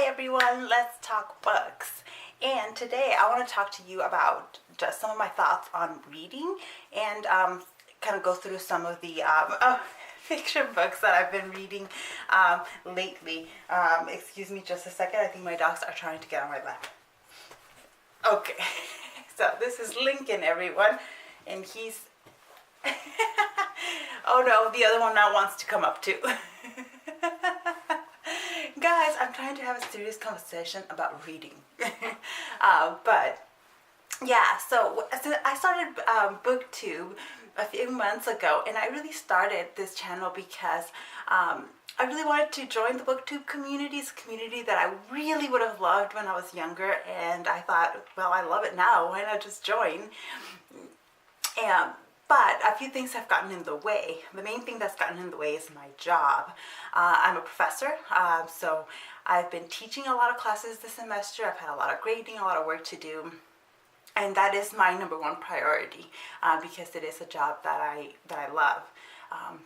Hi everyone, let's talk books. And today I want to talk to you about just some of my thoughts on reading and kind of go through some of the fiction books that I've been reading lately. Excuse me just a second, I think my dogs are trying to get on my lap. Okay, so this is Lincoln, everyone, and he's... Oh no, the other one now wants to come up too. Guys, I'm trying to have a serious conversation about reading. But yeah, so I started BookTube a few months ago, and I really started this channel because I really wanted to join the BookTube community. It's a community that I really would have loved when I was younger, and I thought, well, I love it now, why not just join? But a few things have gotten in the way. The main thing that's gotten in the way is my job. I'm a professor, so I've been teaching a lot of classes this semester. I've had a lot of grading, a lot of work to do, and that is my number one priority because it is a job that I love.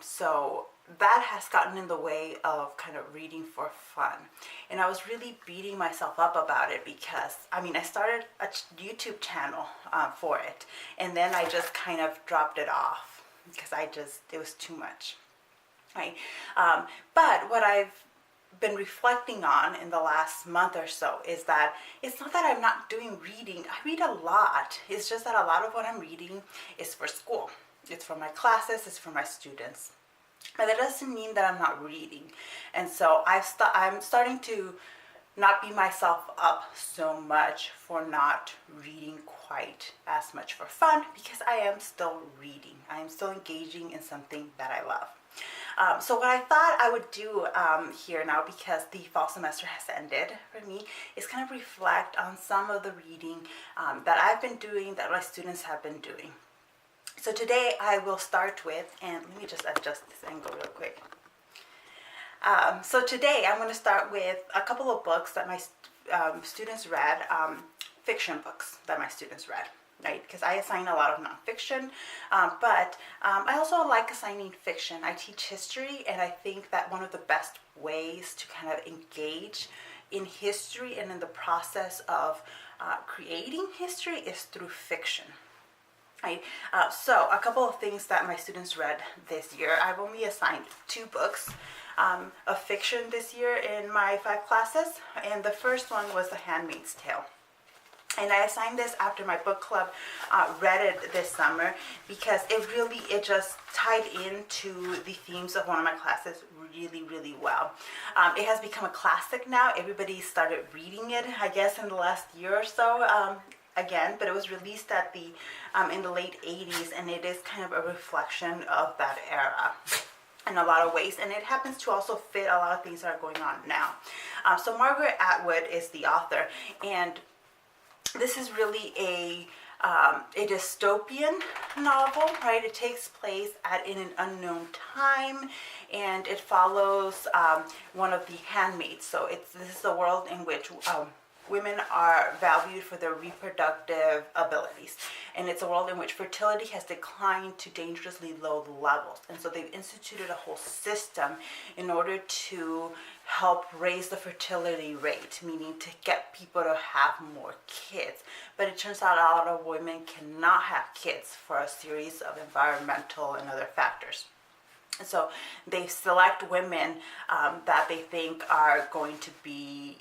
So that has gotten in the way of kind of reading for fun, and I was really beating myself up about it because I started a YouTube channel for it, and then I just kind of dropped it off because it was too much, right? But what I've been reflecting on in the last month or so is that it's not that I'm not doing reading. I read a lot. It's just that a lot of what I'm reading is for school. It's for my classes, it's for my students. But that doesn't mean that I'm not reading. And so I'm starting to not beat myself up so much for not reading quite as much for fun, because I am still reading. I am still engaging in something that I love. So what I thought I would do here now, because the fall semester has ended for me, is kind of reflect on some of the reading that I've been doing, that my students have been doing. So today I will start with, and let me just adjust this angle real quick. So today I'm going to start with a couple of books that my students read, fiction books that my students read, right? Because I assign a lot of nonfiction, but I also like assigning fiction. I teach history, and I think that one of the best ways to kind of engage in history and in the process of creating history is through fiction. Right. So a couple of things that my students read this year. I've only assigned 2 books of fiction this year in my 5 classes, and the first one was The Handmaid's Tale. And I assigned this after my book club read it this summer, because it just tied into the themes of one of my classes really well. It has become a classic now. Everybody started reading it, I guess, in the last year or so. Again, but it was released at in the late 80s, and it is kind of a reflection of that era in a lot of ways, and it happens to also fit a lot of things that are going on now. So Margaret Atwood is the author, and this is really a dystopian novel, right? It takes place in an unknown time, and it follows one of the handmaids. So this is a world in which women are valued for their reproductive abilities, and it's a world in which fertility has declined to dangerously low levels, and so they've instituted a whole system in order to help raise the fertility rate, meaning to get people to have more kids. But it turns out a lot of women cannot have kids for a series of environmental and other factors. And so they select women that they think are going to be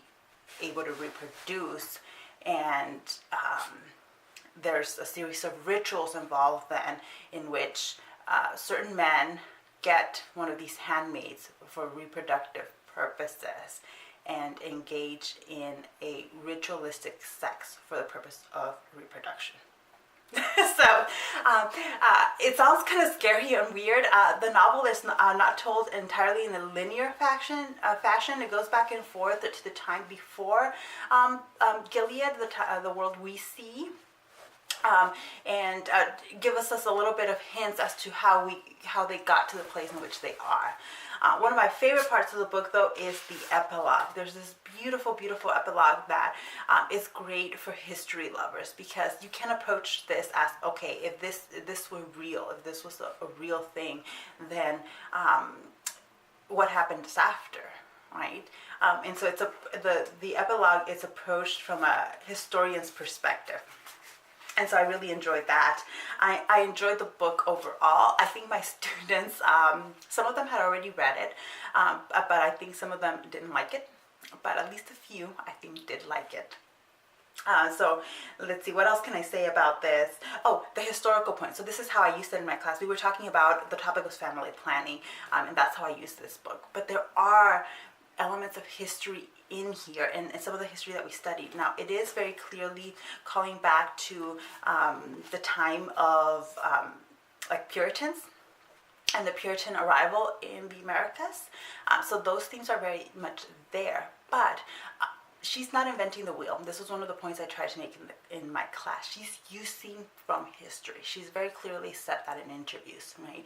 able to reproduce, and there's a series of rituals involved then, in which certain men get one of these handmaids for reproductive purposes and engage in a ritualistic sex for the purpose of reproduction. So it sounds kind of scary and weird. The novel is not told entirely in a linear fashion. It goes back and forth to the time before Gilead, the world we see, and give us a little bit of hints as to how they got to the place in which they are. One of my favorite parts of the book, though, is the epilogue. There's this beautiful epilogue that is great for history lovers, because you can approach this as, okay, if this were real, if this was a real thing, then what happened after, right? And so the epilogue is approached from a historian's perspective. And so I really enjoyed that. I enjoyed the book overall. I think my students, some of them had already read it, but I think some of them didn't like it. But at least a few, I think, did like it. So let's see, what else can I say about this? Oh, the historical point. So this is how I used it in my class. We were talking about, the topic was family planning, and that's how I used this book. But there are elements of history in here, and some of the history that we studied. Now, it is very clearly calling back to the time of like Puritans and the Puritan arrival in the Americas. So those things are very much there. But she's not inventing the wheel. This was one of the points I tried to make in my class. She's using from history. She's very clearly said that in interviews, right?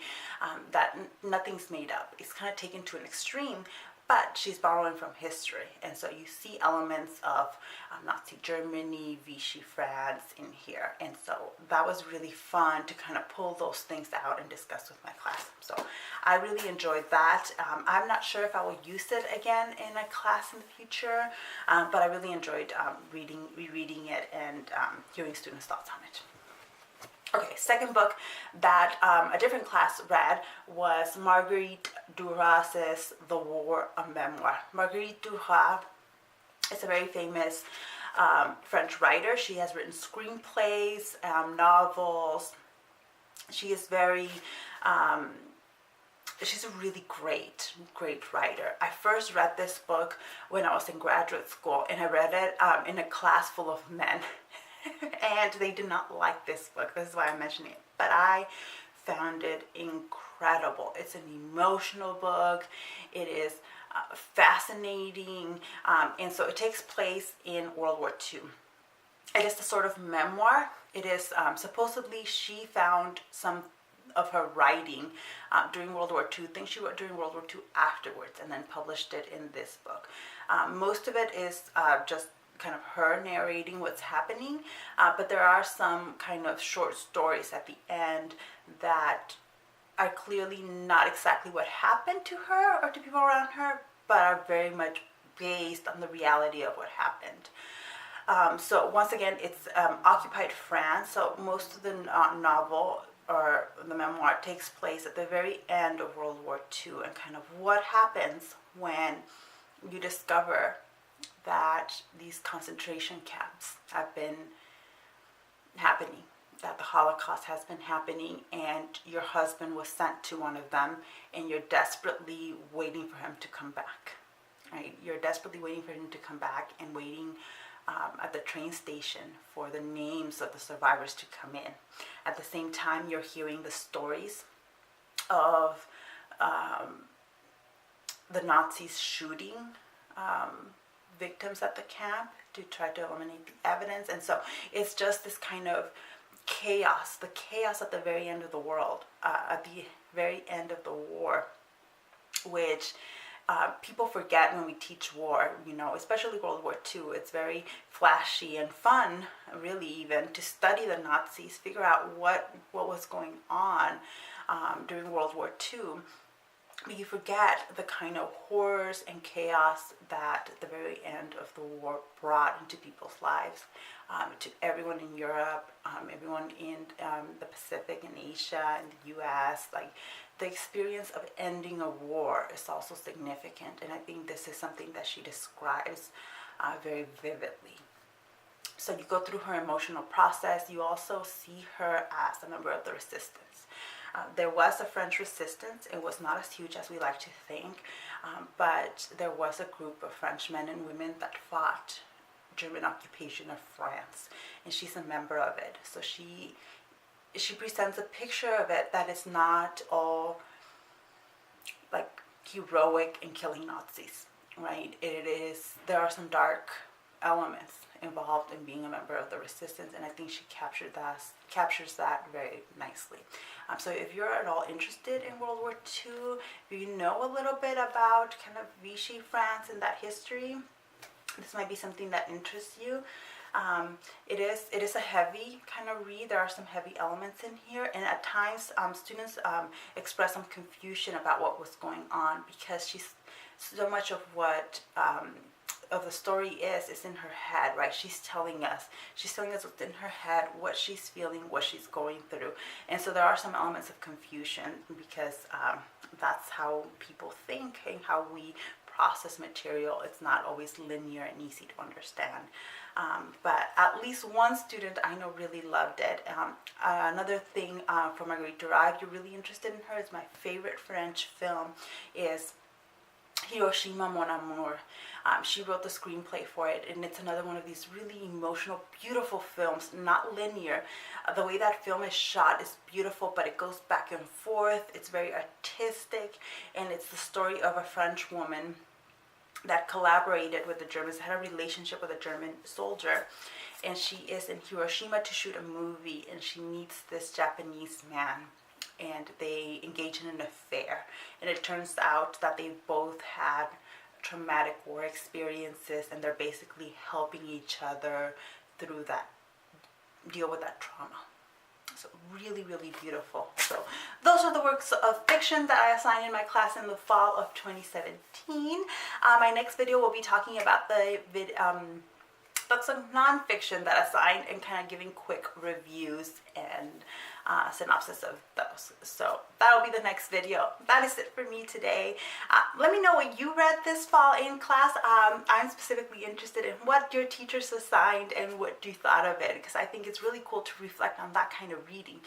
That nothing's made up. It's kind of taken to an extreme, but she's borrowing from history. And so you see elements of Nazi Germany, Vichy France in here. And so that was really fun to kind of pull those things out and discuss with my class. So I really enjoyed that. I'm not sure if I will use it again in a class in the future, but I really enjoyed rereading it and hearing students' thoughts on it. Okay, second book that a different class read was Marguerite Duras' The War, a Memoir. Marguerite Duras is a very famous French writer. She has written screenplays, novels. She is very, she's a really great writer. I first read this book when I was in graduate school, and I read it in a class full of men. And they did not like this book. This is why I'm mentioning it. But I found it incredible. It's an emotional book. It is fascinating. And so it takes place in World War II. It is a sort of memoir. It is supposedly she found some of her writing during World War II, things she wrote during World War II afterwards, and then published it in this book. Most of it is just kind of her narrating what's happening, but there are some kind of short stories at the end that are clearly not exactly what happened to her or to people around her, but are very much based on the reality of what happened. So once again, it's occupied France, so most of the novel or the memoir takes place at the very end of World War II, and kind of what happens when you discover that these concentration camps have been happening, that the Holocaust has been happening, and your husband was sent to one of them, and you're desperately waiting for him to come back, right? You're desperately waiting for him to come back and waiting at the train station for the names of the survivors to come in. At the same time, you're hearing the stories of the Nazis shooting victims at the camp to try to eliminate the evidence. And so it's just this kind of chaos, the chaos at the very end of the world, at the very end of the war, which people forget when we teach war, you know, especially World War II. It's very flashy and fun, really, even to study the Nazis, figure out what was going on during World War II. But you forget the kind of horrors and chaos that the very end of the war brought into people's lives, to everyone in Europe, everyone in the Pacific and Asia and the US. Like, the experience of ending a war is also significant, and I think this is something that she describes very vividly. So you go through her emotional process. You also see her as a member of the resistance. There was a French resistance. It was not as huge as we like to think, but there was a group of French men and women that fought German occupation of France, and she's a member of it. So she presents a picture of it that is not all like heroic and killing Nazis, right? There are some dark elements involved in being a member of the resistance, and I think she captures that very nicely. So if you're at all interested in World War II, if you know a little bit about kind of Vichy France and that history, this might be something that interests you. It is a heavy kind of read. There are some heavy elements in here, and at times students express some confusion about what was going on, because she's so much of what of the story is in her head, right? She's telling us what's in her head, what she's feeling, what she's going through. And so there are some elements of confusion because that's how people think and how we process material. It's not always linear and easy to understand. But at least one student I know really loved it. Another thing for Marguerite Duras, if you're really interested in her, is my favorite French film is Hiroshima Mon Amour. She wrote the screenplay for it, and it's another one of these really emotional, beautiful films, not linear. The way that film is shot is beautiful, but it goes back and forth. It's very artistic, and it's the story of a French woman that collaborated with the Germans, had a relationship with a German soldier, and she is in Hiroshima to shoot a movie, and she meets this Japanese man, and they engage in an affair, and it turns out that they both had traumatic war experiences, and they're basically helping each other through that, deal with that trauma. So really, really beautiful. So those are the works of fiction that I assigned in my class in the fall of 2017. My next video will be talking about the books of nonfiction that I assigned and kind of giving quick reviews and synopsis of those. So that'll be the next video. That is it for me today. Let me know what you read this fall in class. I'm specifically interested in what your teachers assigned and what you thought of it, because I think it's really cool to reflect on that kind of reading.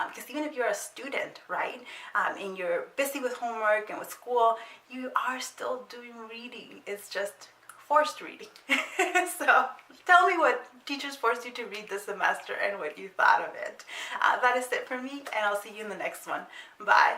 Because even if you're a student, right, and you're busy with homework and with school, you are still doing reading. It's just forced reading. So tell me what teachers forced you to read this semester and what you thought of it. That is it for me, and I'll see you in the next one. Bye.